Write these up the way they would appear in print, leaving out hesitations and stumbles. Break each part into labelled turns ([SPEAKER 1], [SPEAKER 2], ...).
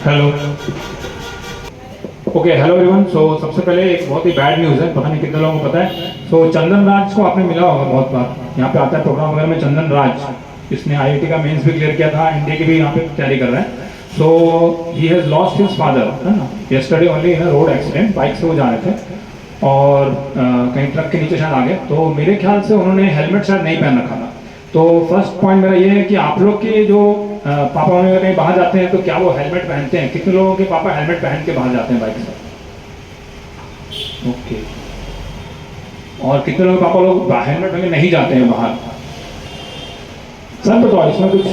[SPEAKER 1] Hello. Okay, hello everyone. So सबसे पहले एक बहुत ही बैड न्यूज़ है, पता नहीं कितने लोगों को पता है। सो चंदन राज को आपने मिला होगा बहुत बार, यहाँ पे आता है प्रोग्राम वगैरह में। चंदन राज, इसने आईआईटी का मेंस भी क्लियर किया था, इंडिया की भी यहाँ पे तैयारी कर रहा है। So he has lost his father, है ना, yesterday only in road accident. Bike से वो जा रहे थे और कहीं ट्रक के नीचे शायद आ गए। तो मेरे ख्याल से उन्होंने हेलमेट शायद नहीं पहन रखा था। तो फर्स्ट पॉइंट मेरा ये है कि आप लोग के जो पापा मम्मी कहीं बाहर जाते हैं तो क्या वो हेलमेट पहनते हैं? कितने लोगों के पापा हेलमेट पहन के बाहर जाते हैं बाइक से? ओके। और कितने लोग पापा लोग हेलमेट में नहीं जाते हैं बाहर? सर बताओ इसमें कुछ।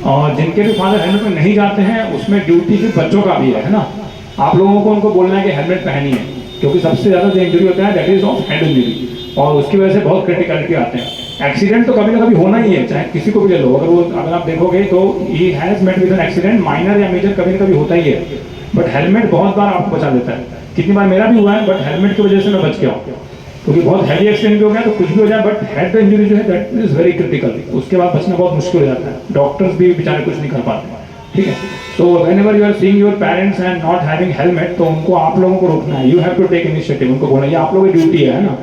[SPEAKER 1] और जिनके भी फादर हेलमेट में नहीं जाते हैं उसमें ड्यूटी फिर बच्चों का भी है ना। आप लोगों को उनको बोलना है कि हेलमेट पहनिए, क्योंकि सबसे ज़्यादा जो इंजरी होता है that is of head injury, और उसकी वजह से बहुत क्रिटिकलिटी आते हैं। एक्सीडेंट तो कभी ना कभी होना ही है, चाहे किसी को भी ले लो। अगर आप देखोगे तो he has met with an accident, minor या मेजर कभी ना कभी होता ही है। बट हेलमेट बहुत बार आपको बचा देता है। कितनी बार मेरा भी हुआ है, बट हेलमेट की वजह से मैं बच गया हूँ। क्योंकि बहुत हैवी एक्सीडेंट भी हो गया तो कुछ भी हो जाए, बट हेड इंजरी जो है दैट इज वेरी क्रिटिकल। उसके बाद बचना बहुत मुश्किल हो जाता है, डॉक्टर्स भी बेचारे कुछ नहीं कर पाते। ठीक है। तो whenever you are seeing your parents and not having helmet, तो उनको आप लोगों को रोकना है। You have to take initiative, उनको बोलना ये आप लोगों की ड्यूटी है ना।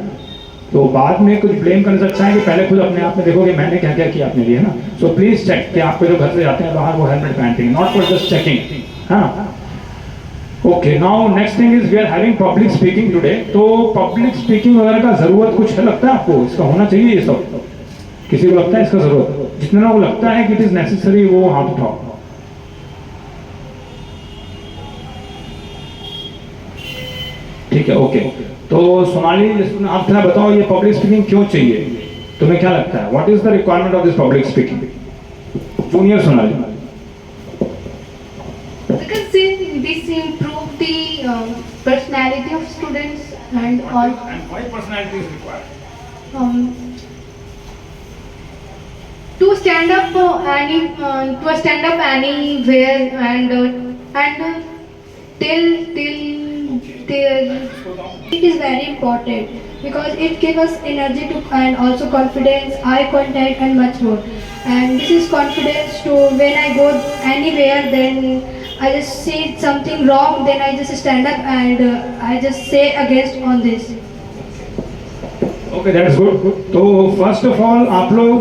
[SPEAKER 1] तो बाद में कुछ ब्लेम करने से अच्छा है कि पहले खुद अपने आप में देखो कि मैंने क्या क्या किया अपने लिए, है ना। सो प्लीज चेक कि आपके जो घर से जाते हैं बाहर वो हेलमेट पहनते हैं, नॉट फॉर जस्ट चेकिंग, है ना। Okay, now next thing is we are having public speaking today. तो पब्लिक स्पीकिंग वगैरह का जरूरत कुछ है लगता है आपको? इसका होना चाहिए ये सब? किसी को लगता है इसका जरूरत? जितने लोगों को लगता है कि इट इज नेसेसरी वो हाथ उठाओ। ठीक है, ओके। तो सोनाली, आप थोड़ा बताओ ये पब्लिक स्पीकिंग क्यों चाहिए? तुम्हें क्या लगता है? What is the requirement of this public speaking? Junior Sonali.
[SPEAKER 2] Because this improve the personality of students and all.
[SPEAKER 1] And why personality is required?
[SPEAKER 2] To stand up anywhere and till it is very important because it gives us energy to and also confidence, eye contact and much more. And this is confidence to when I go anywhere, then I just see something wrong, then I just stand up and I just say against on this.
[SPEAKER 1] Okay, that's good. तो first of all आप लोग,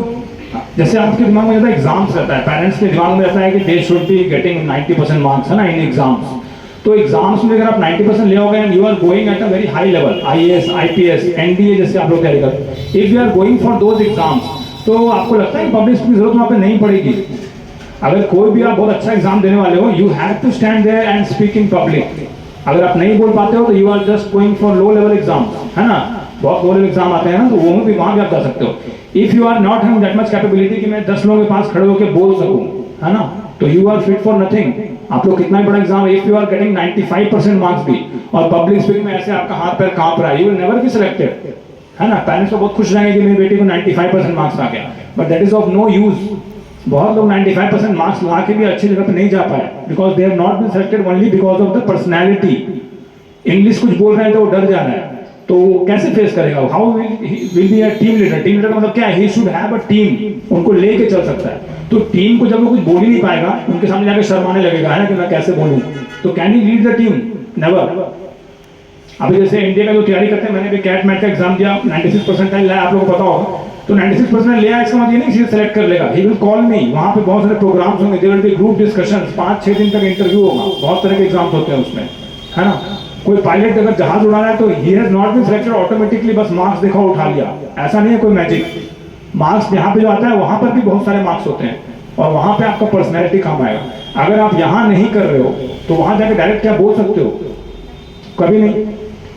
[SPEAKER 1] जैसे आपके दिमाग में ज़्यादा exams रहता है, पेरेंट्स के दिमाग में रहता है कि they should be getting 90% marks, है ना, इन एग्जाम्स। तो एग्जाम्स में अगर आप 90% ले आओगे and you are going at a very high level, IAS, IPS, NDA जैसे आप लोग तैयारी करते हैं, if you are going for those exams, तो आपको लगता है कि पब्लिक स्पीकिंग की जरूरत वहाँ पे नहीं पड़ेगी। अगर कोई भी आप बहुत अच्छा एग्जाम देने वाले हो, you have to stand there and speak in public. अगर आप नहीं बोल पाते हो तो you are just going for low level exam, है ना। बहुत लो लेवल एग्जाम आते हैं ना, तो वो भी वहाँ भी आप जा सकते हो। If you are not having that much capability कि मैं 10 लोगों के पास खड़े होकर बोल सकूं, है ना, तो you are fit for nothing. आप लोग कितना ही बड़ा exam, if you are getting 95% marks भी और पब्लिक स्पीकिंग में ऐसे आपका हाथ पैर कांप रहा है, you will never be selected, है ना। पेरेंट्स तो बहुत खुश रहेंगे कि मेरी बेटी को 95% मार्क्स आ गया, but that is of no use. बहुत लोग 95% मार्क्स ला के भी अच्छी जगह पे नहीं जा पाए because they have not been selected only because of the personality. English कुछ बोल रहे हैं तो वो डर जा रहा है, तो वो कैसे फेस करेगा? How will be a team leader? Team leader का मतलब क्या है? He should have a team, उनको लेके चल सकता है। तो टीम को जब वो कुछ बोल ही नहीं पाएगा, उनके सामने जाकर शर्माने लगेगा, है ना, कि मैं कैसे बोलूं, तो can he lead the team? Never. अभी जैसे इंडिया का जो तैयारी करते हैं, मैंने भी कैट मैट का एग्जाम दिया, 96% लाया, आप लोगों को पता होगा। तो 96% लिया, इसका मतलब ये नहीं सीधे सेलेक्ट कर लेगा, ही विल कॉल मी। वहाँ पे बहुत सारे प्रोग्राम्स होंगे, there will be group discussions, 5-6 दिन तक इंटरव्यू होगा, बहुत तरह के एग्जाम्स होते हैं उसमें, है ना। कोई पायलट अगर जहाज उड़ा रहा है तो he has not been selected automatically, बस मार्क्स देखा उठा लिया, ऐसा नहीं है कोई मैजिक। मार्क्स यहाँ पे जो आता है वहाँ पर भी बहुत सारे मार्क्स होते हैं और वहाँ पे आपका पर्सनैलिटी काम आएगा। अगर आप यहाँ नहीं कर रहे हो तो वहाँ जाकर डायरेक्ट क्या बोल सकते हो? कभी नहीं।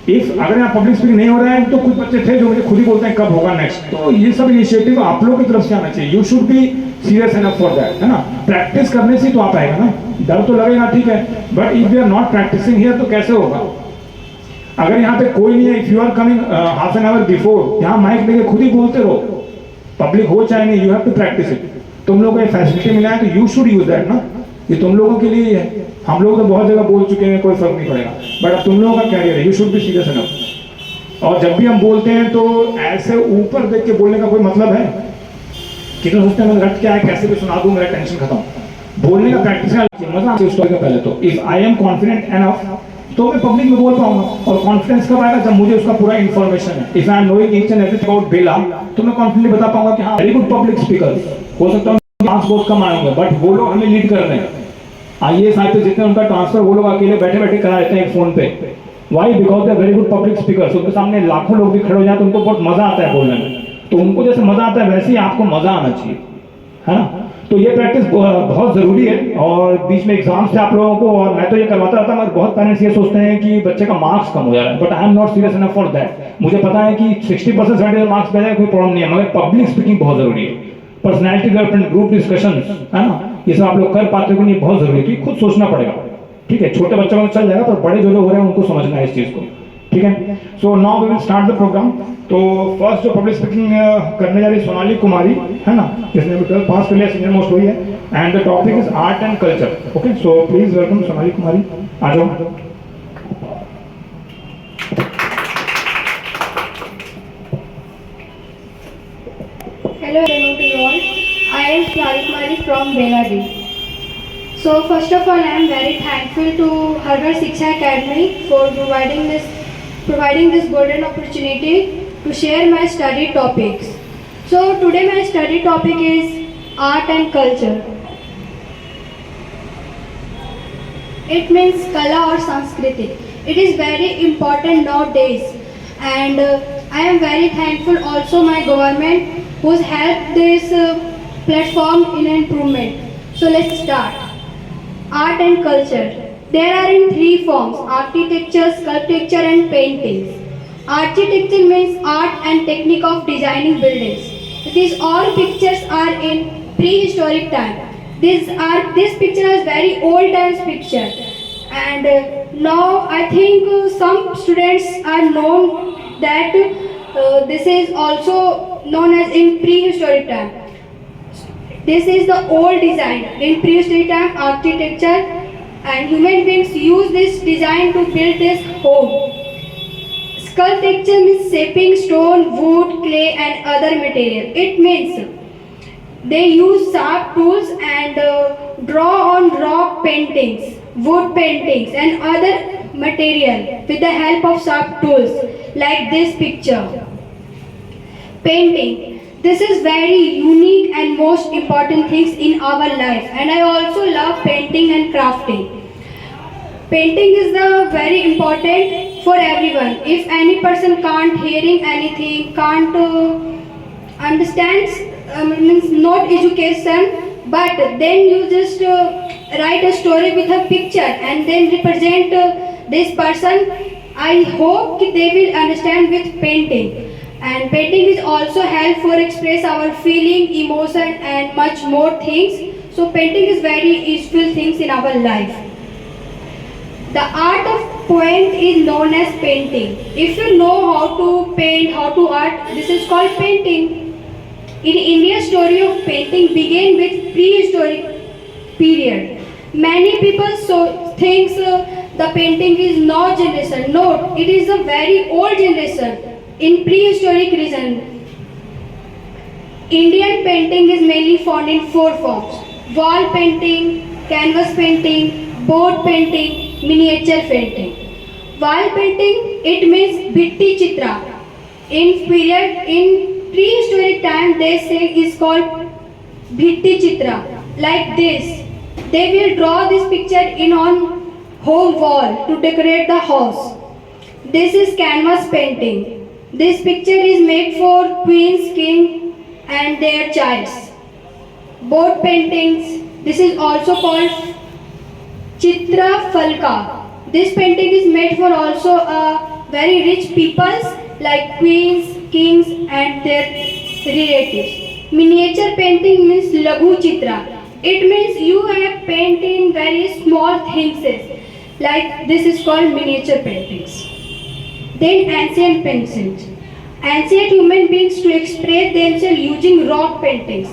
[SPEAKER 1] इफ अगर आप पब्लिक स्पीकिंग नहीं हो रहा है, तो कुछ बच्चे थे जो मुझे खुद ही बोलते हैं कब होगा नेक्स्ट, तो ये सब इनिशिएटिव आप लोगों की तरफ से आना चाहिए। You should be serious enough for that, है ना। प्रैक्टिस करने से तो आ पाएगा ना, डर तो लगेगा, ठीक है, but if you are not practising here तो कैसे होगा? अगर यहाँ पे कोई नहीं है, if you are coming half an hour before, यहाँ माइक लेके खुद ही बोलते रहो, पब्लिक हो चाहे नहीं, you have to practise it. तुम लोगों को ये फैसिलिटी मिला है तो यू शुड यूज दैट ना, ये तुम लोगों के लिए ही है। हम लोग तो बहुत जगह बोल चुके हैं, कोई फर्क नहीं पड़ेगा, बट अब तुम लोगों का कैरियर है, you should be serious enough. और जब भी हम बोलते हैं तो ऐसे ऊपर देख के बोलने का कोई मतलब है? कितना सोचते हैं मैं रट क्या है, कैसे भी सुना दूं, मेरा टेंशन खत्म, बोलने का प्रैक्टिस का मजा आता है स्टोरी का। पहले तो if I am confident enough तो मैं पब्लिक में बोल पाऊंगा, और कॉन्फिडेंस कब आएगा जब मुझे उसका पूरा इन्फॉर्मेशन है। If I am knowing each and everything about Bela तो मैं कॉन्फिडेंटली बता पाऊंगा कि हाँ वेरी गुड पब्लिक स्पीकर। हो सकता है मार्क्स बहुत कम आएंगे बट वो लोग हमें लीड कर रहे हैं। आईएएस आईपीएस जितने उनका ट्रांसफर वो लोग अकेले बैठे बैठे करा देते हैं फोन पे। Why? Because they very good public speaker. उनके सामने लाखों लोग भी खड़े हो जाए तो उनको बहुत मजा आता है बोलने में। तो उनको जैसे मजा आता है वैसे ही आपको मजा आना चाहिए, है ना। तो ये प्रैक्टिस बहुत जरूरी है। और बीच में एग्जाम्स थे आप लोगों को और मैं तो ये करवाता रहता, मगर बहुत पेरेंट्स ये सोचते हैं कि बच्चे का मार्क्स कम हो जा रहा है, but I am not serious enough for that. मुझे पता है कि 60% 70% मार्क्स पे जाए कोई प्रॉब्लम नहीं है, मगर पब्लिक स्पीकिंग बहुत जरूरी है। पर्सनैलिटी डेवलपमेंट, ग्रुप डिस्कशन, है ना, ये सब आप लोग कर पाते हो कि नहीं बहुत जरूरी है। तो खुद सोचना पड़ेगा, ठीक है। छोटे बच्चों को चल जाएगा पर बड़े जो लोग हो रहे हैं उनको समझना है इस चीज को, ठीक है। So now we will start the program. तो फर्स्ट जो पब्लिक स्पीकिंग करने जा रही है सोनाली कुमारी, है ना, जिसने अभी 12th पास कर लिया, सीनियर मोस्ट हुई है। And the topic is art and culture. Okay, so please welcome Sonali Kumari, आ जाओ।
[SPEAKER 2] Hello everyone to you all. I am Sonali Kumari from Beladi. So first of all, I am very thankful to Harvard Shiksha Academy for providing this golden opportunity to share my study topics. So today my study topic is art and culture. It means kala or sanskriti. It is very important nowadays, and I am very thankful also my government who's helped this platform in improvement. So let's start. Art and culture. There are in three forms: architecture, sculpture and paintings. Architecture means art and technique of designing buildings. These all pictures are in prehistoric time. This picture is very old times picture, and now I think some students are known that this is also known as in prehistoric time. This is the old design in prehistoric time architecture, and human beings use this design to build this home. Sculpture means shaping stone, wood, clay and other material. It means they use sharp tools and draw on rock paintings, wood paintings and other material with the help of sharp tools like this picture. Painting. This is very unique and most important things in our life, and I also love painting and crafting. Painting is very important for everyone. If any person can't hearing anything, can't understands, means not education, but then you just write a story with a picture and then represent this person. I hope they will understand with painting. And painting is also help for express our feeling, emotion and much more things. So painting is very useful things in our life. The art of paint is known as painting. If you know how to paint, how to art, this is called painting. In India, story of painting began with prehistoric period. Many people thinks the painting is now generation. No, it is a very old generation. In prehistoric region, Indian painting is mainly found in four forms: wall painting, canvas painting, board painting, miniature painting. Wall painting, it means Bhitti Chitra. In prehistoric time, they say is called Bhitti Chitra. Like this, they will draw this picture in on home wall to decorate the house. This is canvas painting. This picture is made for queens, king and their childs. Board paintings, this is also called Chitra Falka. This painting is made for also very rich peoples like queens, kings and their relatives. Miniature painting means Laghu Chitra. It means you have painted very small things, like this is called miniature paintings. Then ancient paintings. Ancient human beings to express themselves using rock paintings.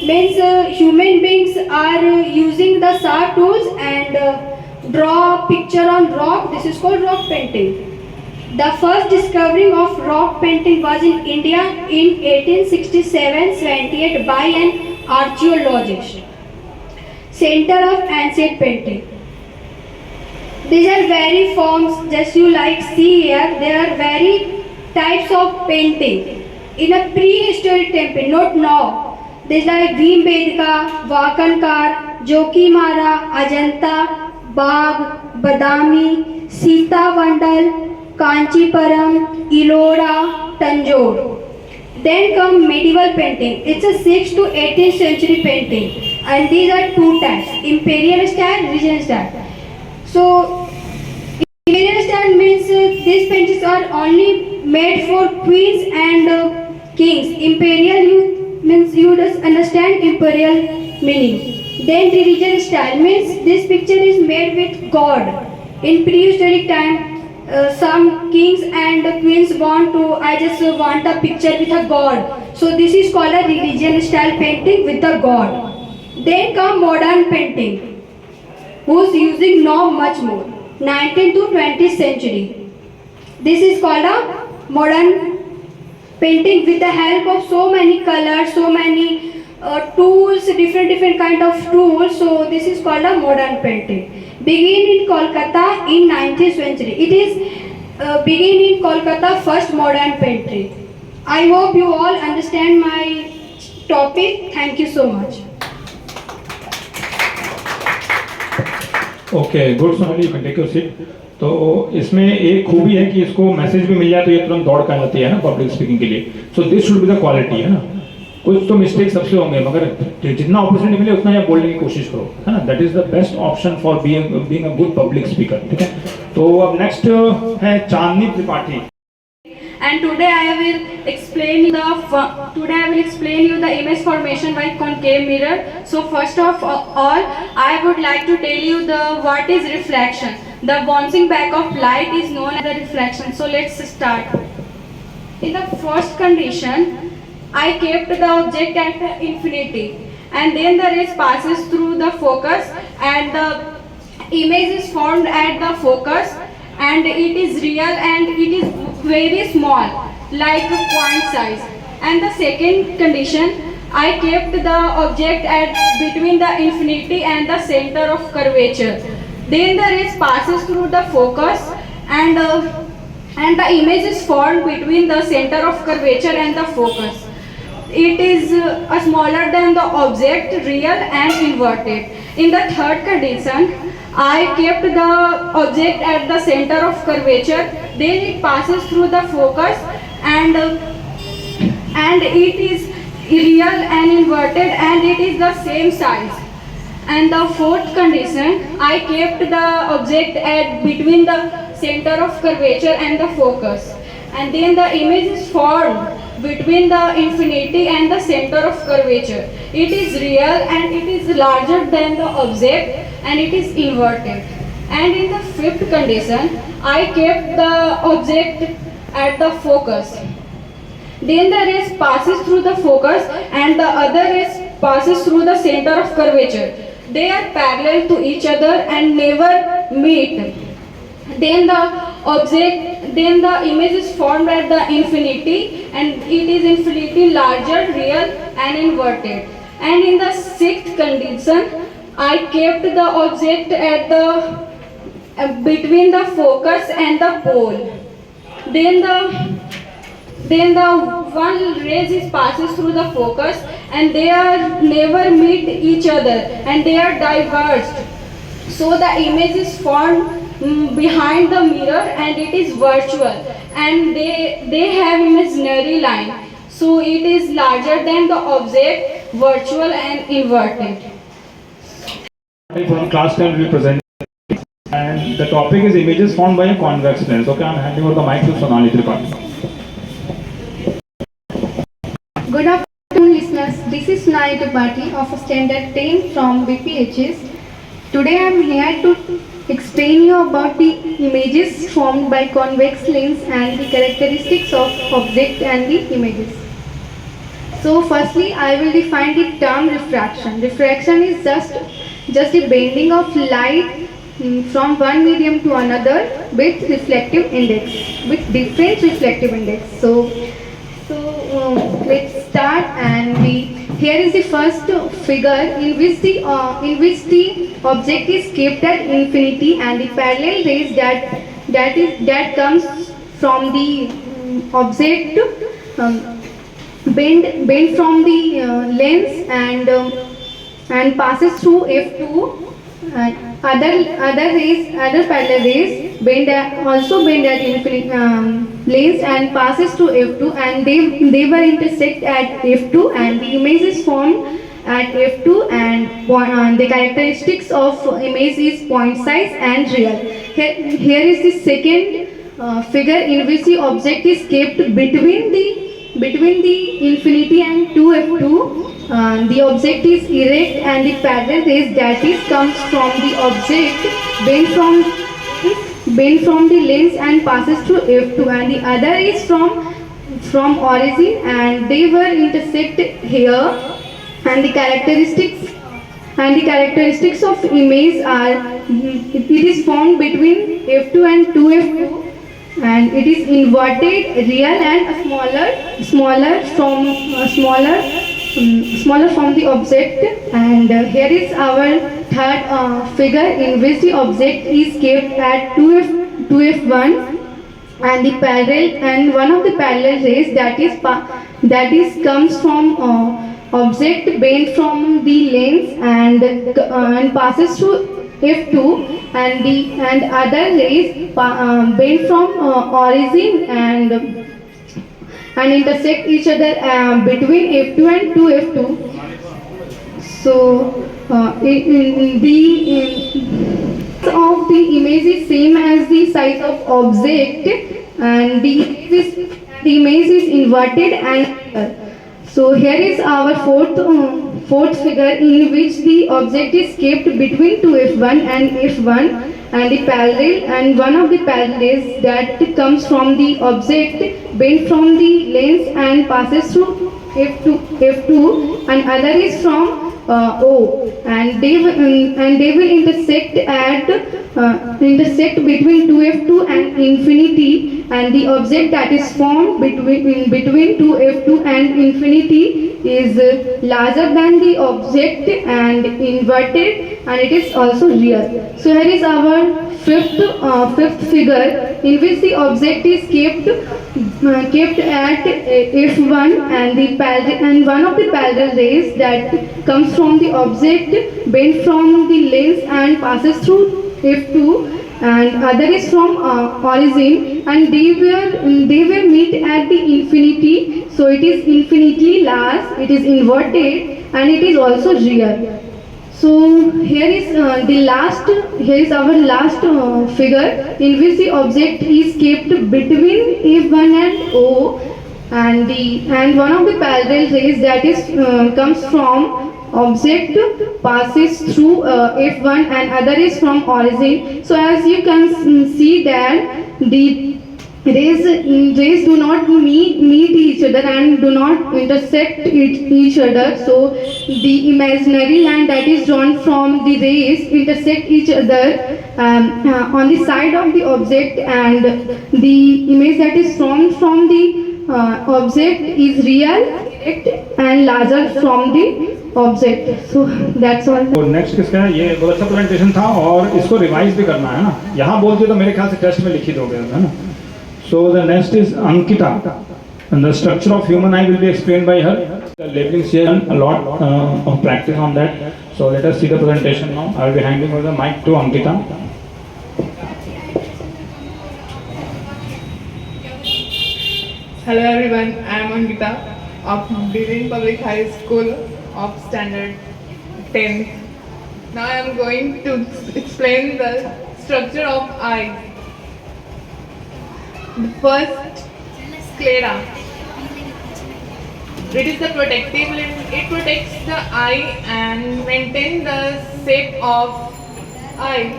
[SPEAKER 2] Means human beings are using the sharp tools and draw a picture on rock. This is called rock painting. The first discovery of rock painting was in India in 1867-78 by an archaeologist. center of ancient painting. These are very forms, just you like see here, there are very types of painting. In a prehistoric temple, not now. There's like Bhimbedka, Vakankar, Jokimara, Ajanta, Bagh, Badami, Sita Vandal, Kanchipuram, Ellora, Tanjore. Then come medieval painting. It's a 6th to 18th century painting. And these are two types, imperial style, regional style. So, imperial style means these paintings are only made for queens and kings. Imperial means you just understand imperial meaning. Then religious style means this picture is made with God. In prehistoric time, some kings and queens want to, I just want a picture with a God. So this is called a religion style painting with the God. Then come modern painting, who's using now much more, 19th to 20th century. This is called a modern painting with the help of so many colors, so many tools, different kind of tools. So this is called a modern painting. Begin in Kolkata in 19th century. It is begin in Kolkata first modern painting. I hope you all understand my topic. Thank you so much.
[SPEAKER 1] Okay good Sonali, you can take your seat. तो इसमें एक खूबी है कि इसको message भी मिल जाए तो ये तुरंत दौड़ कर जाती है ना पब्लिक स्पीकिंग के लिए। So this should be the quality, है ना। कुछ तो मिस्टेक सबसे होंगे, मगर जितना अपॉर्चुनिटी मिले उतना आप बोलने की कोशिश करो, है ना। That is the best option for being a good public speaker, ठीक है। तो अब नेक्स्ट है चांदनी Tripathi.
[SPEAKER 3] And today I will explain you the image formation by concave mirror. So first of all, I would like to tell you what is reflection. The bouncing back of light is known as the reflection. So let's start. In the first condition, I kept the object at infinity, and then the rays passes through the focus, and the image is formed at the focus, and it is real and it is very small, like a point size. And the second condition, I kept the object at between the infinity and the center of curvature. Then the rays passes through the focus, and the image is formed between the center of curvature and the focus. It is smaller than the object, real and inverted. In the third condition, I kept the object at the center of curvature, then it passes through the focus, and it is real and inverted, and it is the same size. And the fourth condition, I kept the object at between the center of curvature and the focus, and then the image is formed between the infinity and the center of curvature. It is real and it is larger than the object, and it is inverted. And in the fifth condition, I kept the object at the focus. Then the rays passes through the focus, and the other rays passes through the center of curvature. They are parallel to each other and never meet. Then the image is formed at the infinity, and it is infinity larger, real and inverted. And in the sixth condition, I kept the object at the between the focus and the pole. Then the one rays is passes through the focus, and they are never meet each other, and they are diverged. So the image is formed behind the mirror, and it is virtual, and they have imaginary line. So it is larger than the object, virtual and inverted.
[SPEAKER 1] From class 10 will be presented, and the topic is images formed by a convex lens. Okay, I'm handing over the mic to Sonali Tripathi.
[SPEAKER 2] Good afternoon, listeners. This is Sonali Tripathi of Standard 10 from BPHS. Today I am here to explain you about the images formed by convex lens and the characteristics of object and the images. So firstly, I will define the term refraction. Refraction is just a bending of light from one medium to another with reflective index, with different reflective index. So let's start. And the here is the first figure in which the object is kept at infinity, and the parallel rays that comes from the object bend from the lens and passes through F2. Other parallel rays also bend at infinite lengths and passes through F2, and they were intersect at F2, and the image is formed at F2, and the characteristics of image is point size and real. Here is the second figure in which the object is kept between the infinity and 2F2. The object is erect, and the parallel rays that is comes from the object bend from the lens and passes through F2, and the other is from origin, and they were intersect here, and the characteristics of image are it is formed between F2 and 2F2, and it is inverted, real, and smaller from the object. And here is our third figure in which the object is kept at 2F1, and the parallel and one of the parallel rays that is comes from object bent from the lens and passes through F2, and other rays bent from origin and intersect each other between F2 and 2F2. So the of the image is same as the size of object, and the image is inverted. And so here is our fourth figure in which the object is kept between 2F1 and F1, and the parallel and one of the parallels that comes from the object bent from the lens and passes through F2, and other is from O, and they will intersect between 2F2 and infinity, and the object that is formed between 2F2 and infinity is larger than the object and inverted, and it is also real. So here is our fifth figure in which the object is kept at F1, and one of the parallel rays that comes from the object bent from the lens and passes through F2, and other is from origin, and they will meet at the infinity. So it is infinitely large, it is inverted, and it is also real. So here is our last figure in which the object is kept between F1 and O, and one of the parallel rays that is comes from object passes through F1, and other is from origin. So as you can see that the rays do not meet each other and do not intersect each other. So the imaginary line that is drawn from the rays intersect each other on the side of the object, and the image that is formed from the object is real, correct, and larger from the object. So that's all.
[SPEAKER 1] और next किसका है? ये बहुत अच्छा presentation था, और इसको revise भी करना है ना. यहाँ बोलते तो मेरे ख्याल से टेस्ट में लिखी दोगे, है ना. So the next is Ankita, and the structure of human eye will be explained by her. The labeling here, a lot of practice on that. So let us see the presentation now. I will be handing over the mic to Ankita.
[SPEAKER 4] Hello everyone, I am Ankita of Divine Public High School of Standard 10th. Now I am going to explain the structure of eye. The first, sclera. It is the protective lens. It protects the eye and maintains the shape of eye.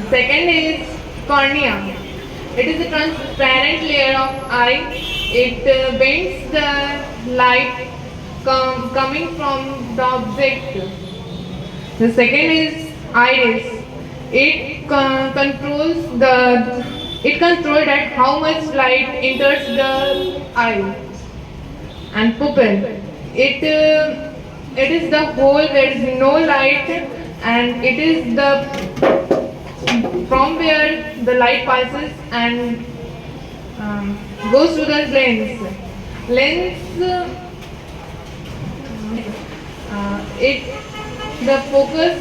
[SPEAKER 4] Second is cornea. It is a transparent layer of eye. It bends the light coming from the object. The second is iris. It controls that how much light enters the eye. and pupil. It is the hole where is no light, and it is the from where the light passes and goes to the lens. Lens, it the focus,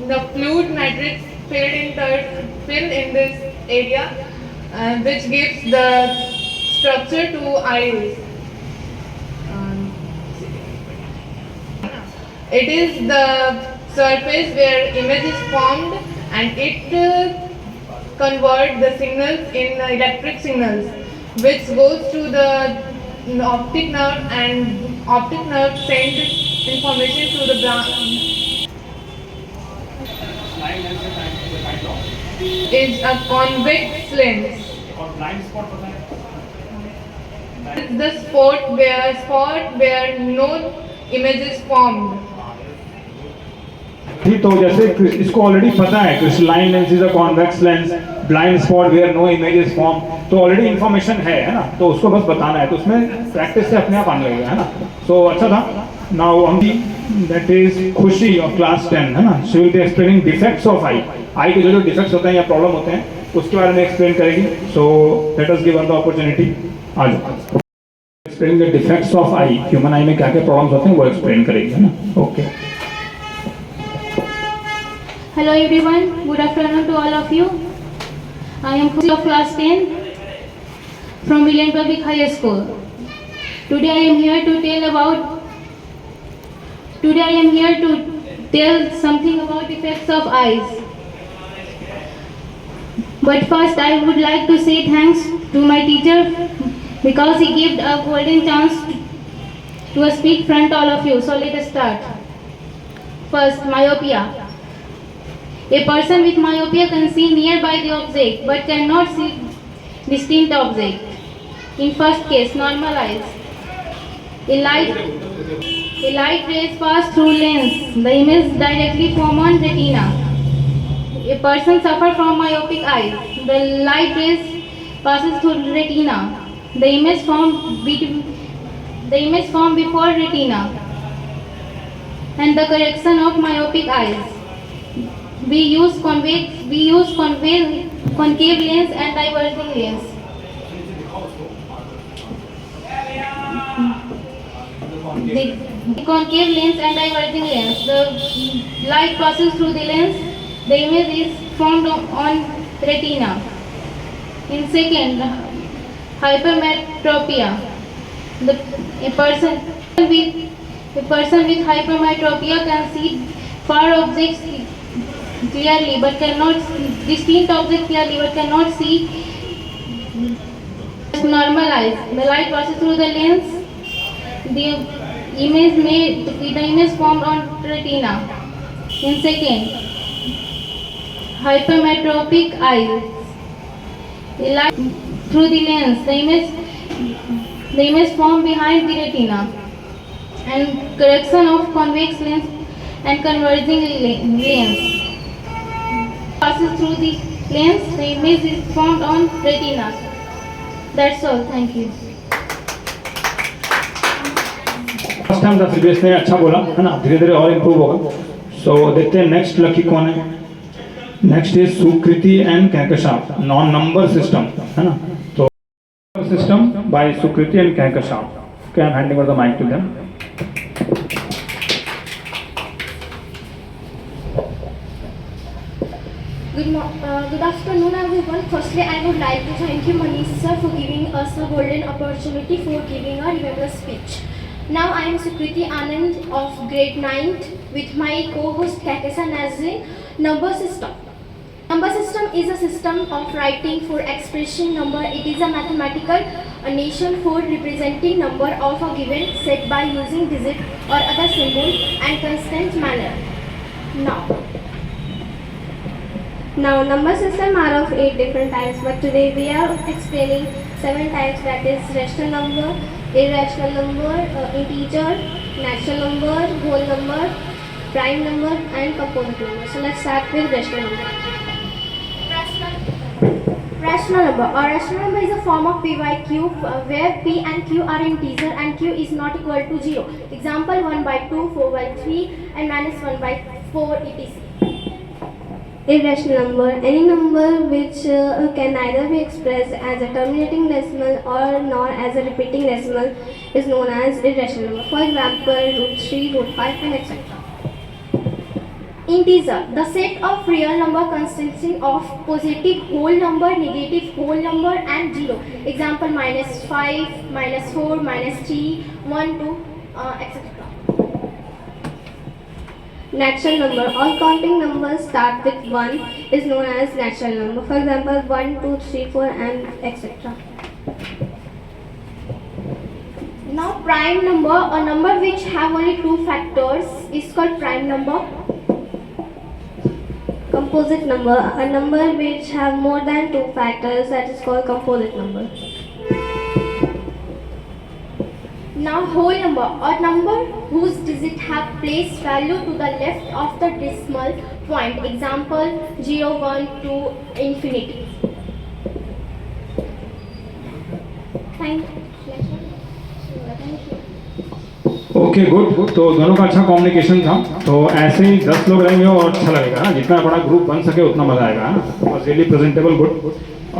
[SPEAKER 4] the fluid matrix filled in this area, which gives the structure to eyes. It is the surface where image is formed, and it converts the signals in electric signals, which goes to the optic nerve, and optic nerve sends information to the brain. Is a convex lens. It's the spot where no image is formed.
[SPEAKER 1] जी, तो जैसे इसको already पता है crystalline lens is a convex lens, blind spot where no image is form, तो already information है ना, तो उसको बस बताना है, तो उसमें प्रैक्टिस से अपने आप आने लगेगा, है ना। सो अच्छा था। नाउ हम that is Khushi of class 10, है ना। She will be explaining defects of eye के जो डिफेक्ट्स होते हैं या प्रॉब्लम होते हैं उसके बारे में एक्सप्लेन करेगी। So let us give her the opportunity. आ जाओ, explain the defects of eye, human eye में क्या क्या प्रॉब्लम्स होते हैं वो एक्सप्लेन करेगी, है ना। Okay.
[SPEAKER 5] Hello everyone, good afternoon to all of you. I am Khushi of class 10 from William Public High School. Today I am here to tell something about effects of eyes. But first I would like to say thanks to my teacher because he gave a golden chance to speak front all of you. So let us start. First, myopia. A person with myopia can see nearby the object but cannot see distinct object. In first case, normal eyes. A light rays pass through lens. The image directly form on retina. A person suffer from myopic eyes. The light rays passes through retina. The image form before retina. And the correction of myopic eyes. We use concave lens and diverging lens. The concave lens and diverging lens. The light passes through the lens. The image is formed on retina. In second, hypermetropia. A person with hypermetropia can see far objects clearly but cannot distinct objects clearly but cannot see normal eyes. The light passes through the lens. The image formed on retina. In second, hypermetropic eyes. The light through the lens. The image formed behind the retina. And correction of convex lens and converging lens. Passes through the lens, the image is formed on retina. That's all. Thank you.
[SPEAKER 1] First time था previous ने अच्छा बोला, है ना, धीरे धीरे और improve होगा। सो देखते हैं नेक्स्ट लकी कौन है। Next is Sukriti and Kahkashan, non number system, है ना। तो system by Sukriti and Kahkashan. Okay, I am handing over the mic to them.
[SPEAKER 6] Good afternoon everyone. Firstly, I would like to thank you Manish sir for giving us a golden opportunity for giving a remembrance speech. Now I am Sukriti Anand of grade 9th with my co-host Kakesa Nazrin. Number system. Number system is a system of writing for expressing number. It is a mathematical notation for representing number of a given set by using digit or other symbol and constant manner. Now number system are of 8 different types, but today we are explaining 7 types, that is rational number, irrational number, integer, natural number, whole number, prime number and composite number. So let's start with rational number. Rational number. A rational number is a form of p by q where p and q are integer and q is not equal to 0. Example 1 by 2, 4 by 3 and minus 1 by 4 etc.
[SPEAKER 7] Irrational number. Any number which can neither be expressed as a terminating decimal or nor as a repeating decimal is known as irrational number. For example, root 3, root 5 and etc.
[SPEAKER 6] Integer. The set of real number consisting of positive whole number, negative whole number and 0. Example minus 5, minus 4, minus 3, 1, 2, etc.
[SPEAKER 7] Natural number. All counting numbers start with 1 is known as natural number. For example, 1, 2, 3, 4 and etc.
[SPEAKER 6] Now prime number, a number which have only 2 factors is called prime number.
[SPEAKER 7] Composite number. A number which have more than 2 factors, that is called composite number.
[SPEAKER 6] Now whole number, a number whose digit have placed value to the left of the decimal point. Example 0, 1, 2, infinity. Thank you.
[SPEAKER 1] Okay good. तो दोनों का अच्छा communication था। तो ऐसे ही 10 लोग रहेंगे और अच्छा लगेगा ना, जितना बड़ा ग्रुप बन सके उतना मजा आएगा ना। और रियली प्रेजेंटेबल गुड।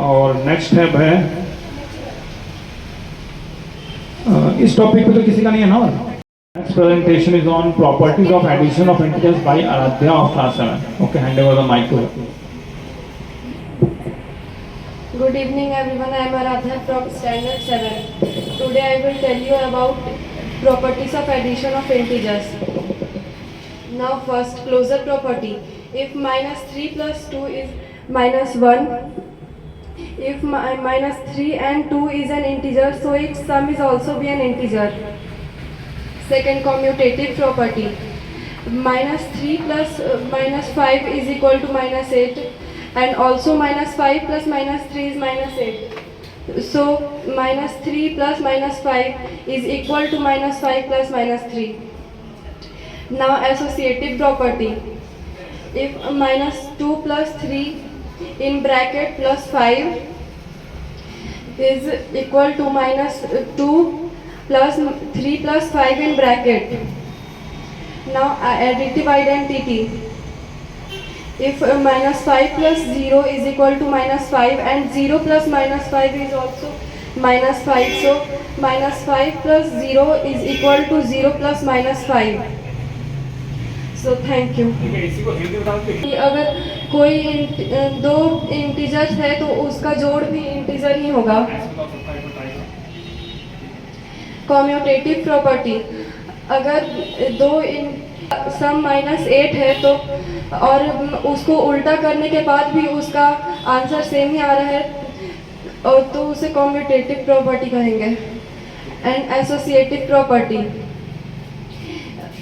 [SPEAKER 1] और नेक्स्ट है इस टॉपिक पे तो किसी का नहीं है ना। Next presentation is on properties of addition of integers by Aaradhya of class 7। Okay, hand over the mic to her.
[SPEAKER 8] Good evening everyone, I am Aradhya from standard 7. Today I will tell you about properties of addition of integers. Now first, closure property. If minus 3 plus 2 is minus 1, if minus 3 and 2 is an integer, so its sum is also be an integer. Second, commutative property. Minus 3 plus minus 5 is equal to minus 8. And also minus 5 plus minus 3 is minus 8. So minus 3 plus minus 5 is equal to minus 5 plus minus 3. Now associative property. If minus 2 plus 3 in bracket plus 5 is equal to minus 2 plus 3 plus 5 in bracket. Now additive identity. If minus 5 plus 0 is equal to minus 5 and 0 plus minus 5 is also minus 5. So minus 5 plus 0 is equal to 0 plus minus 5. So thank you. अगर कोई दो integers है तो उसका जोड़ भी integer ही होगा. Commutative property. अगर दो सम माइनस 8 है तो और उसको उल्टा करने के बाद भी उसका आंसर सेम ही आ रहा है और तो उसे कम्यूटेटिव प्रॉपर्टी कहेंगे. And associative property.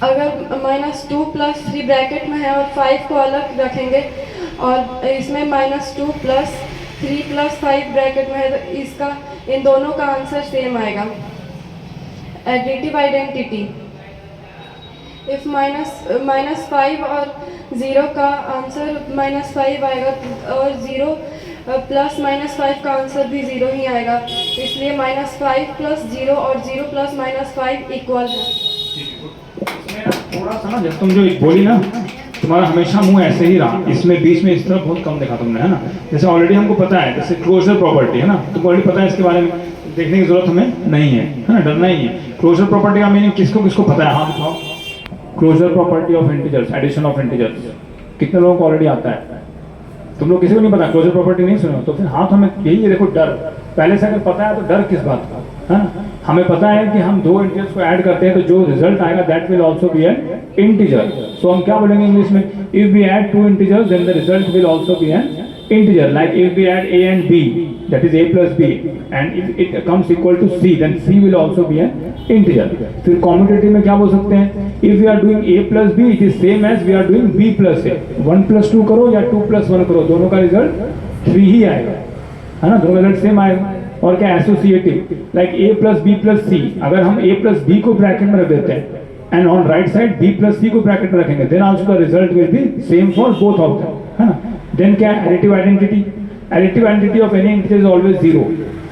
[SPEAKER 8] अगर माइनस 2 प्लस 3 ब्रैकेट में है और 5 को अलग रखेंगे और इसमें माइनस 2 प्लस 3 प्लस 5 ब्रैकेट में है तो इसका इन दोनों का आंसर सेम आएगा. Additive identity. इफ माइनस 5 और 0 का आंसर माइनस 5 आएगा और 0 प्लस माइनस 5 का आंसर भी 0 ही आएगा. इसलिए माइनस 5 प्लस 0 और 0 प्लस माइनस 5 इक्वल है.
[SPEAKER 1] थोड़ा सा ना, जब तुम जो बोली ना, तुम्हारा हमेशा मुंह ऐसे ही रहा, इसमें बीच में इस तरह बहुत कम देखा तुमने, है ना. जैसे ऑलरेडी हमको पता है, जैसे क्लोजर प्रॉपर्टी है ना, तुमको ऑलरेडी पता है, इसके बारे में देखने की जरूरत हमें नहीं है ना, डरना ही है. क्लोजर प्रॉपर्टी का मीनिंग किसको किसको पता है? हाँ बताओ. Closure property of integers, addition of integers, कितने लोगों को ऑलरेडी आता है? तुम लोग किसी को नहीं पता, क्लोजर प्रॉपर्टी नहीं सुने तो फिर हाथ हमें यही है. देखो, डर पहले से अगर पता है तो डर किस बात का, है ना. हमें पता है कि हम दो इंटीजर्स को ऐड करते हैं तो जो रिजल्ट आएगा that will also be an integer. So हम क्या बोलेंगे इंग्लिश में? If we add two integers then the result will also be an integer. Like if we add a and b, that is a plus b, and if it comes equal to c, then c will also be an integer. फिर commutative में क्या बोल सकते हैं? If we are doing a plus b, it is same as we are doing b plus a. 1 plus 2 करो या 2 plus 1 करो, दोनों का रिजल्ट 3 ही आएगा, है ना. दोनों का रिजल्ट सेम आएगा. और क्या associative? Like a plus b plus c. अगर हम a plus b को ब्रैकेट में रख देते हैं and on right side b plus c को ब्रैकेट में रखेंगे, then also the result will be same for both of them, है ना. देन क्या additive identity? Additive entity of any integer is always zero.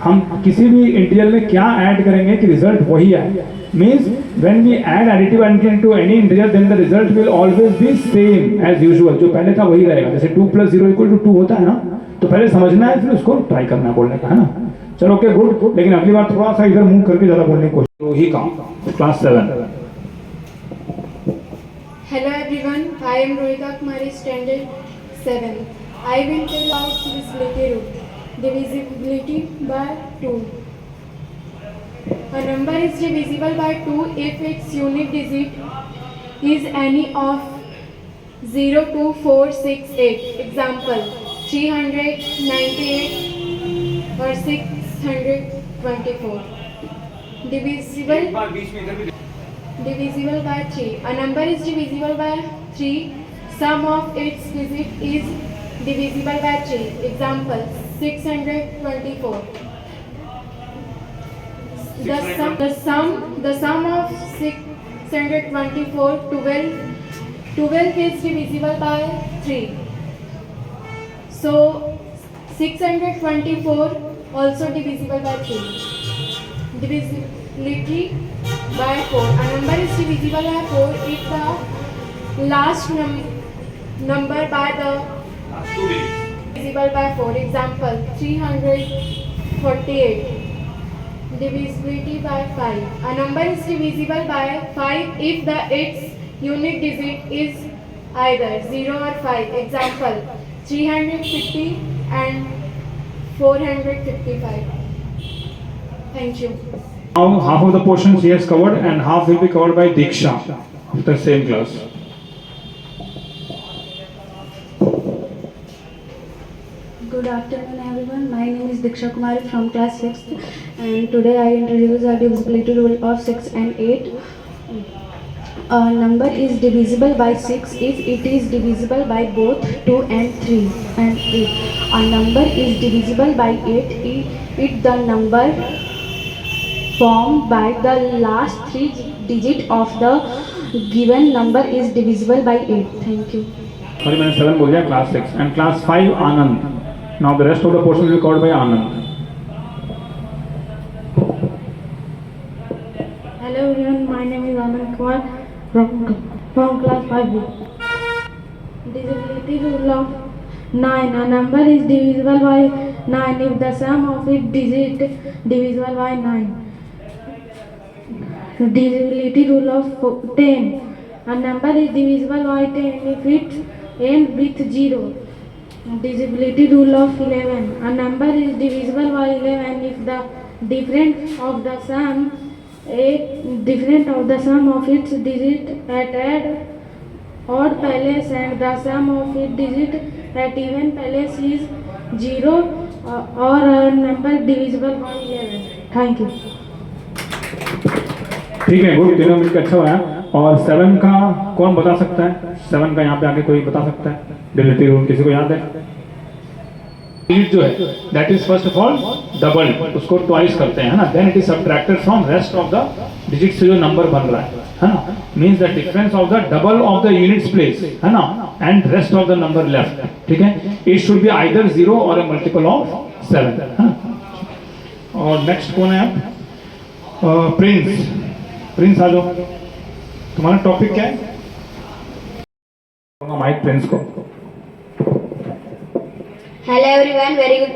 [SPEAKER 1] हम किसी भी इंटीजर में क्या ऐड करेंगे कि रिजल्ट वही आए। Means when we add additive entity to any integer then the result will always be same as usual. जो पहले था वही रहेगा। जैसे 2 + 0 = 2 होता है ना, तो पहले समझना है फिर उसको ट्राई करना है बोलने का, है ना। चलो ओके गुड। लेकिन अगली बार थोड़ा सा इधर मूव करके ज़्यादा बोलने की कोशिश। रोही का class 7।
[SPEAKER 2] Hello everyone, I am Rohita Kumari, standard 7. I will tell about divisibility rule. Divisibility by 2. A number is divisible by 2 if its unit digit is any of 0, 2, 4, 6, 8. Example 398 or 624. Divisible by 3. A number is divisible by 3. Sum of its digit is divisible by 3. Example 624. The sum of 624, 12 is divisible by 3. So 624 also divisible by 3. Divisibility by 4. A number is divisible by 4 if the last number by the divisible by 4. Example 348. Divisibility by 5. A number is divisible by 5 if its unit digit is either 0 or 5. Example 350 and 455. Thank you.
[SPEAKER 1] Now half of the portion she has covered and half will be covered by Diksha of the same class.
[SPEAKER 9] Good afternoon everyone. My name is Diksha Kumari from class 6th and today I introduce a divisibility rule of 6 and 8. A number is divisible by 6 if it is divisible by both 2 and 3 and 8. A number is divisible by 8 if the number formed by the last 3 digit of the given number is divisible by 8. Thank you.
[SPEAKER 1] Sorry, मैंने 7 बोल दिया class 6 and class 5 Anand. Now the rest of the portion will be covered by Anand.
[SPEAKER 9] Hello everyone, my name is Anand Kumar from class 5B. Divisibility rule of 9. A number is divisible by 9 if the sum of its digit divisible by 9. Divisibility rule of 10. A number is divisible by 10 if it ends with 0. Divisibility rule of 11. A number is divisible by 11 if the difference of the sum of its digit at odd place and the sum of its digit at even place is 0 or a number divisible by 11. Thank you.
[SPEAKER 1] ठीक है good. तीनों मिलकर अच्छा हुआ। और 7 का कौन बता सकता है? 7 का यहाँ पे आके कोई बता सकता है? डिविजिबिलिटी रूल किसी को याद है? डिजिट जो है that is first of all double, उसको ट्वाइस करते हैं, है ना। Then it is subtracted from rest of the digit से जो नंबर बन रहा है ना। Means the difference of the double of the units place, है ना, and rest of the number left. ठीक है, इट शुड बी आइदर 0 और अ मल्टीपल ऑफ 7, है ना। और नेक्स्ट कौन है? प्रिंस। प्रिंस आ जाओ। तुम्हारा टॉपिक क्या है? माइक प्रिंस को।
[SPEAKER 10] Hello everyone, very good.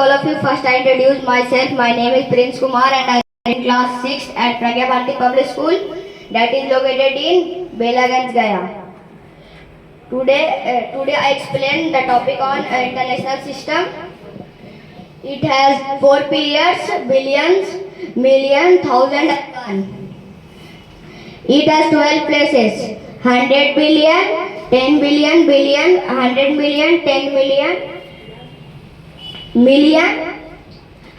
[SPEAKER 10] All of you, first I introduce myself. My name is Prince Kumar and I am in class 6 at Pragya Bharati Public School that is located in Belaganj, Gaya. Today I explain the topic on international system. It has 4 periods: billions, million, thousand and one. It has 12 places: 100 billion, 10 billion, billion, 100 million, 10 million, million,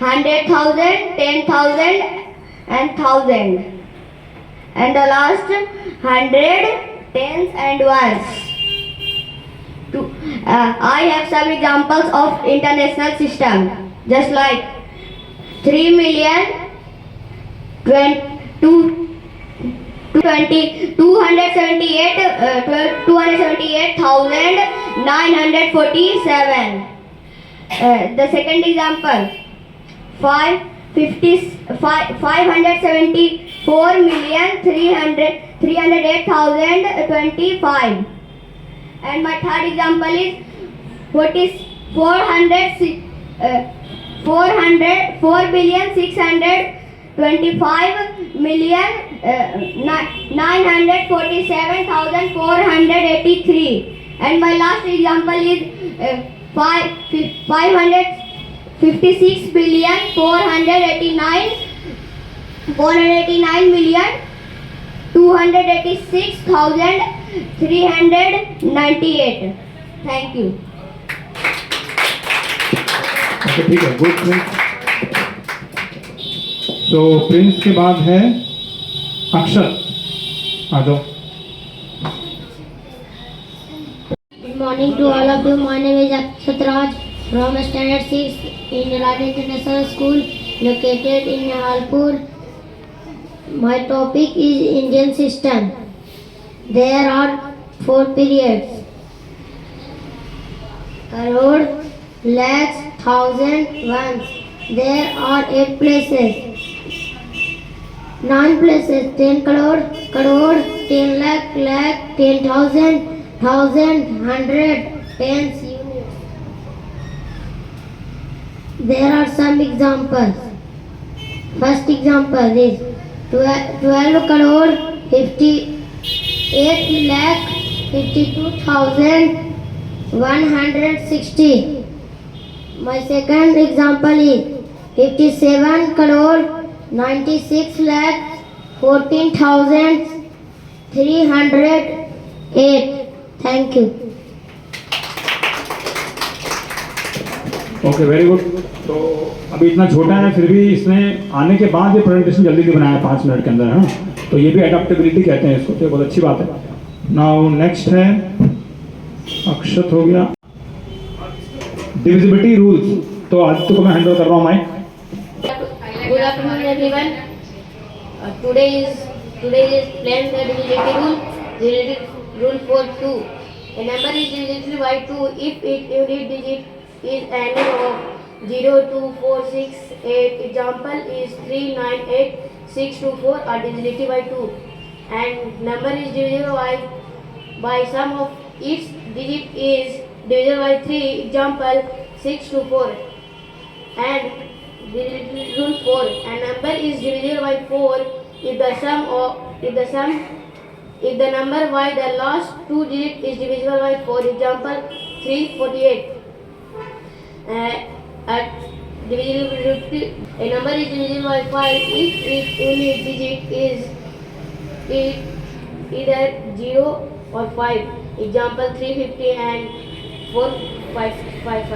[SPEAKER 10] 100,000, 10,000 and thousand, and the last 100, tens and ones. I have some examples of international system, just like 278,947, The second example, 574,308,025. And my third example is what is 4,625,947,483. And my last example is 556,489,286,398. Thank you.
[SPEAKER 1] Okay ठीक है, good Prince. तो Prince के बाद है अक्षत, आ जाओ।
[SPEAKER 6] Good morning to all of you. My name is Akshat Raj from Standard 6 in Raj International School located in Nahalpur. My topic is Indian system. There are 4 periods: crore, lakhs, thousand, ones. There are 8 places. 9 places: 10 crore, crore, 10 lakh, lakh, 10,000, thousand, hundred, tens, units. There are some examples. First example is 12 crore, 58 lakh, 52,160. My second example is 57 crore, 96 lakh, 14,308. Thank you.
[SPEAKER 1] Okay, very good. तो अभी इतना छोटा है, फिर भी इसने आने के बाद ये प्रेजेंटेशन जल्दी नहीं बनाया 5 मिनट के अंदर, है ना? तो ये भी एडेप्टेबिलिटी कहते हैं इसको, तो ये बहुत अच्छी बात है। नाउ नेक्स्ट है अक्षत, हो गया। डिविजिबिलिटी रूल्स, तो आदित्य को मैं हैंड ओवर कर रहा हूँ mic.
[SPEAKER 6] Good afternoon, everyone. Today is explain the divisibility rule. Divisibility rule for 2. A number is divisible by 2 if its unit digit is any of 0, 2, 4, 6, 8. Example is 3, 9, 8, 6, 2, 4 are divisibility by 2. And number is divisible by sum of its digit is divisible by 3. Example 6 to 4. And divisibility rule 4. A number is divisible by 4 if the number by the last 2 digit is divisible by 4. Example 348. A number is divisible by 5 if its unit digit is either 0 or 5. Example 350 and 455.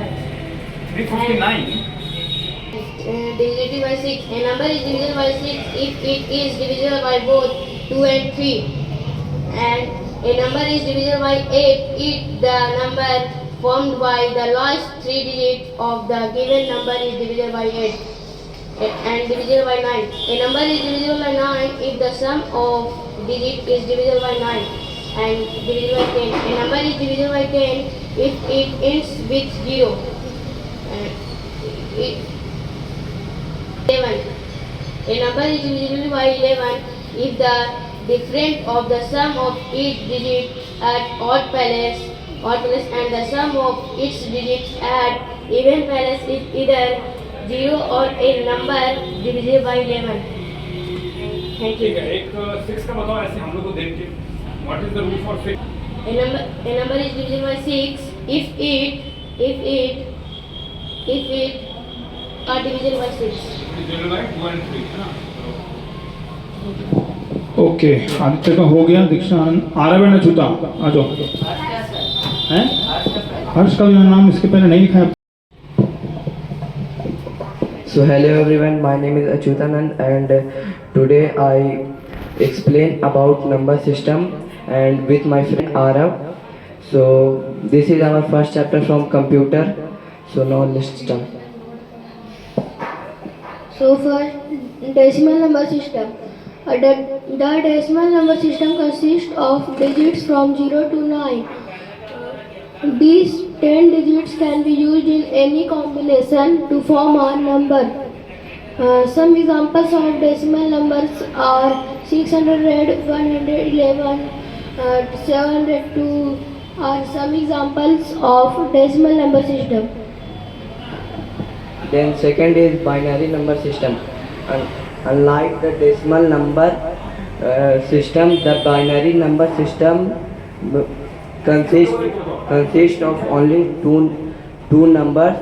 [SPEAKER 1] 359.
[SPEAKER 6] Divisibility by 6. A number is divisible by 6 if it is divisible by both 2 and 3. And a number is divisible by 8 if the number formed by the last 3 digits of the given number is divisible by 8 and divisible by 9. A number is divisible by 9 if the sum of digits is divisible by 9 and divisible by 10. A number is divisible by 10 if it ends with 0. 11. A number is divisible by 11 if the difference of the sum of each digit at odd place and the sum of its digits at even place is either 0 or a number divisible by 11. Thank you.
[SPEAKER 1] ठीक है, एक 6 का बताओ ऐसे हम लोग को देख के। What is the rule for 6?
[SPEAKER 6] A number is divisible by 6 if it are divisible by 6.
[SPEAKER 1] Divisible by 2 and 3, है ना? ओके, आदित्य का हो गया। दीक्षा, आरव अछूता, आ जाओ। हैं? हर्ष का भी नाम इसके पहले नहीं लिखा है।
[SPEAKER 11] So hello everyone, my name is Achyutanand and today I explain about number system and with my friend Arav. So this is our first chapter from computer. So now let's start.
[SPEAKER 6] So first, decimal number system. The decimal number system consists of digits from 0 to 9.
[SPEAKER 7] These 10 digits can be used in any combination to form a number. Some examples of decimal numbers are 600, 111, 702 are some examples of decimal number system.
[SPEAKER 11] Then second is binary number system. Unlike the decimal number system, the binary number system consists of only two numbers,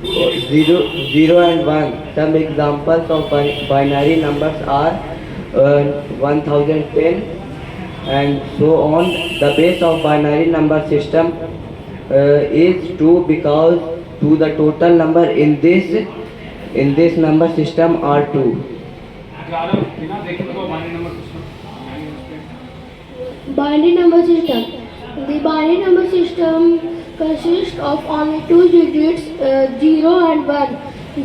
[SPEAKER 11] 0 and 1. Some examples of binary numbers are 1010 and so on. The base of binary number system is 2 because to the total number in this number system are 2.
[SPEAKER 7] Binary number system. The binary number system consists of only two digits, 0 and 1.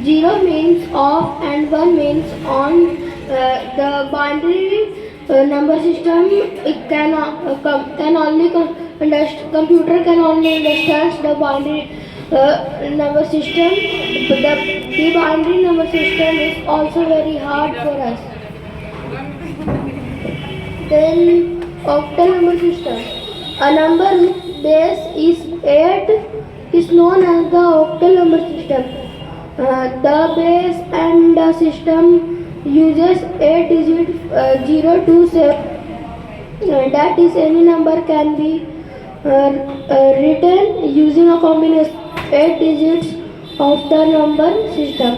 [SPEAKER 7] 0 means off and 1 means on. The binary number system it computer can only understand the binary number system. The binary number system is also very hard for us. Then octal number system. A number with base is 8 is known as the octal number system. The base and the system uses 8 digits 0 to 7. That is any number can be written using a combination 8 digits of the number system.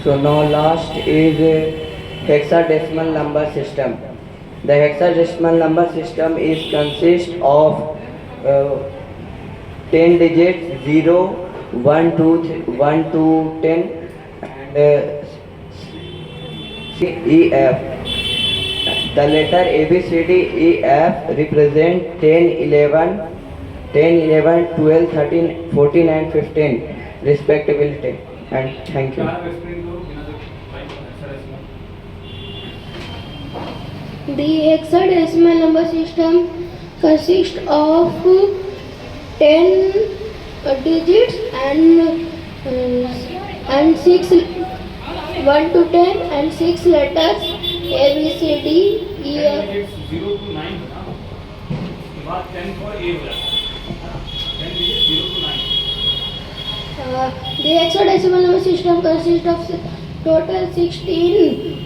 [SPEAKER 11] So now last is hexadecimal number system. The hexadecimal number system is consist of 10 digits 0, 1 to 10 and EF. The letter ABCDEF represent 10, 11, 12, 13, 14 and 15 respectively. And thank you.
[SPEAKER 7] The hexadecimal number system consists of 10 digits and 6 1 to 10 and 6 letters A B C D E F.
[SPEAKER 1] 0 to 9 बात 10 for A हो जाता है 10 digits 0 to 9.
[SPEAKER 7] The hexadecimal number system consists of total 16.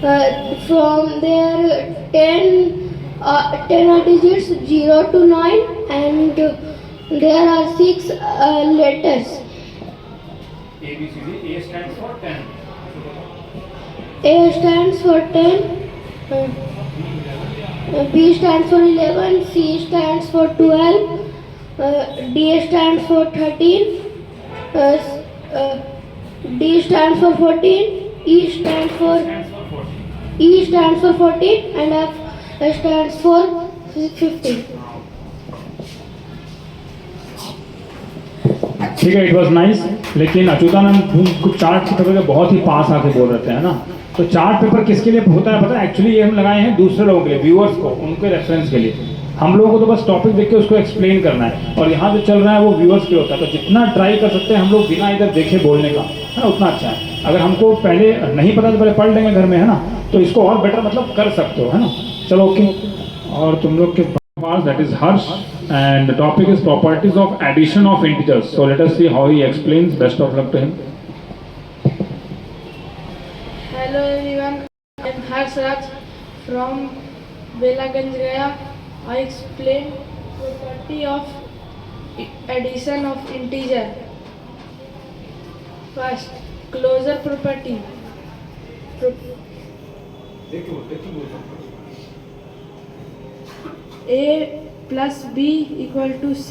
[SPEAKER 7] From there 10 are digits 0 to 9 and there are 6 letters.
[SPEAKER 1] A B C D. A stands for 10.
[SPEAKER 7] A stands for 10. B stands for 11, C stands for 12, D stands for 13, D stands for 14, E stands for 14 and F stands for 15.
[SPEAKER 1] ठीक है, it was nice. लेकिन अच्युतानंद कुछ chart paper के बहुत ही पास आके बोल रहे हैं ना. तो चार्ट पेपर किसके लिए होता है पता है? एक्चुअली ये हम लगाए हैं दूसरे लोगों के लिए, व्यूअर्स को, उनके रेफरेंस के लिए. हम लोगों को तो बस टॉपिक देख के उसको एक्सप्लेन करना है और यहाँ जो चल रहा है वो व्यूअर्स के लिए होता है. तो जितना ट्राई कर सकते हैं हम लोग बिना इधर देखे बोलने का, है ना, उतना अच्छा है. अगर हमको पहले नहीं पता तो पहले पढ़ लेंगे घर में, है ना, तो इसको और बेटर मतलब कर सकते हो, है ना. चलो ओके. और तुम लोग के पास that is Harsh and the topic is properties of addition of integers. So let us see how he explains. Best of luck to him.
[SPEAKER 12] Hello everyone, I am Harsh Raj from Belaganj Gaya. I explain property of addition of integer. First, closure property. A plus B equal to C.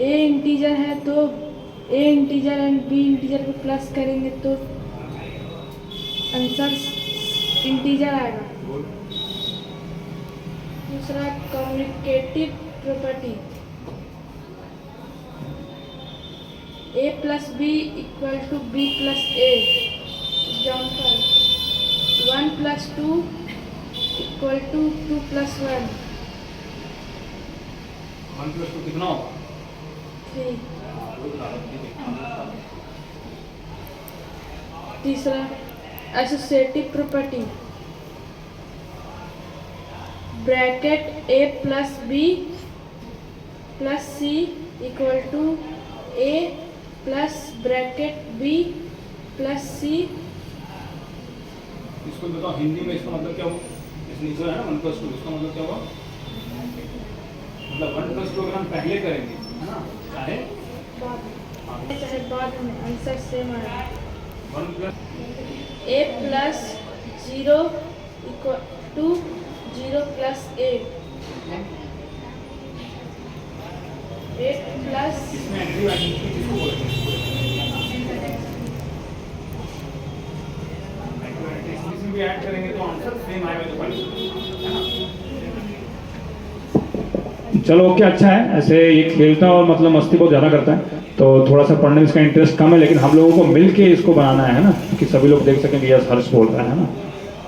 [SPEAKER 12] A integer है तो A integer and B integer को plus करेंगे तो answer integer आएगा. दूसरा, communicative property. A plus B equal to B plus A. Example, 1 plus 2 equal to 2 plus 1.
[SPEAKER 1] 1 + 2 कितना होगा?
[SPEAKER 12] 3. तीसरा associative property, bracket a + b + c = a + bracket b + c.
[SPEAKER 1] इसको बताओ हिंदी में, इसका मतलब क्या होगा? इस नीचे है ना 1 + 2, इसका मतलब क्या होगा? मतलब 1 + 2 अगर हम पहले करेंगे, है ना, चाहे
[SPEAKER 12] बाद में आंसर सेम आया.
[SPEAKER 1] 1 +
[SPEAKER 12] a + 0 = 0 + a. a +
[SPEAKER 1] इसमें एंट्री आइडेंटिटी किसको बोलते हैं? इसमें भी ऐड करेंगे तो आंसर सेम आएगा जो पहले, है ना? चलो ओके, अच्छा है। ऐसे ये खेलता और मतलब मस्ती बहुत ज़्यादा करता है, तो थोड़ा सा पढ़ने में इसका इंटरेस्ट कम है, लेकिन हम लोगों को मिल के इसको बनाना है ना, कि सभी लोग देख सकें कि यस हर्ष बोल रहा है ना।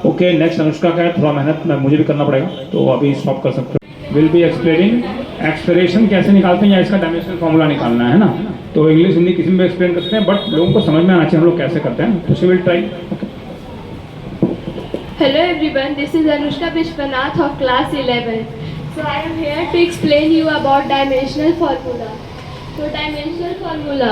[SPEAKER 1] ओके, नेक्स्ट अनुष्का का है, थोड़ा मेहनत मुझे भी करना पड़ेगा, तो अभी स्टॉप कर सकते हो। विल बी एक्सप्लेनिंग एक्सप्रेशन कैसे निकालते हैं या इसका डायमेंशनल फॉर्मूला निकालना है ना, तो इंग्लिश हिंदी किसी में भी एक्सप्लेन करते हैं, बट लोगों को समझ में आना चाहिए हम लोग कैसे करते हैं, तो she will try.
[SPEAKER 13] Hello everyone, this is Anushka Vishwanath of class 11. So I am here to explain you about dimensional formula. So dimensional formula,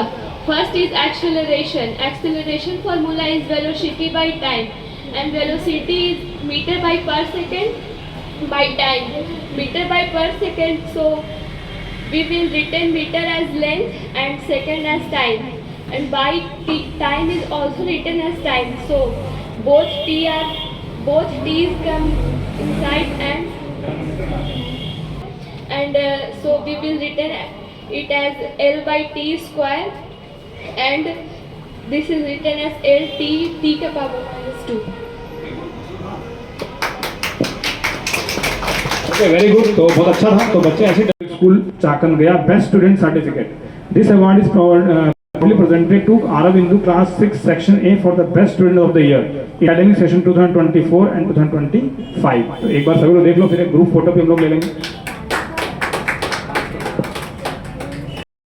[SPEAKER 13] first is acceleration. Acceleration formula is velocity by time, and velocity is meter by per second by time. Meter by per second, so we will written meter as length and second as time, and by time is also written as time. So both t's come inside, and so we will written it as L by t square, and this is written as L t to power -2.
[SPEAKER 1] Okay, very good. तो बहुत अच्छा था। तो बच्चे ऐसे school Chakan गया best student certificate. This award is presented to Aravindu class 6 section A for the best student of the year academic session 2024 and 2025। तो एक बार सभी लोग देख लो, फिर एक ग्रुप फोटो भी हम लोग ले लेंगे।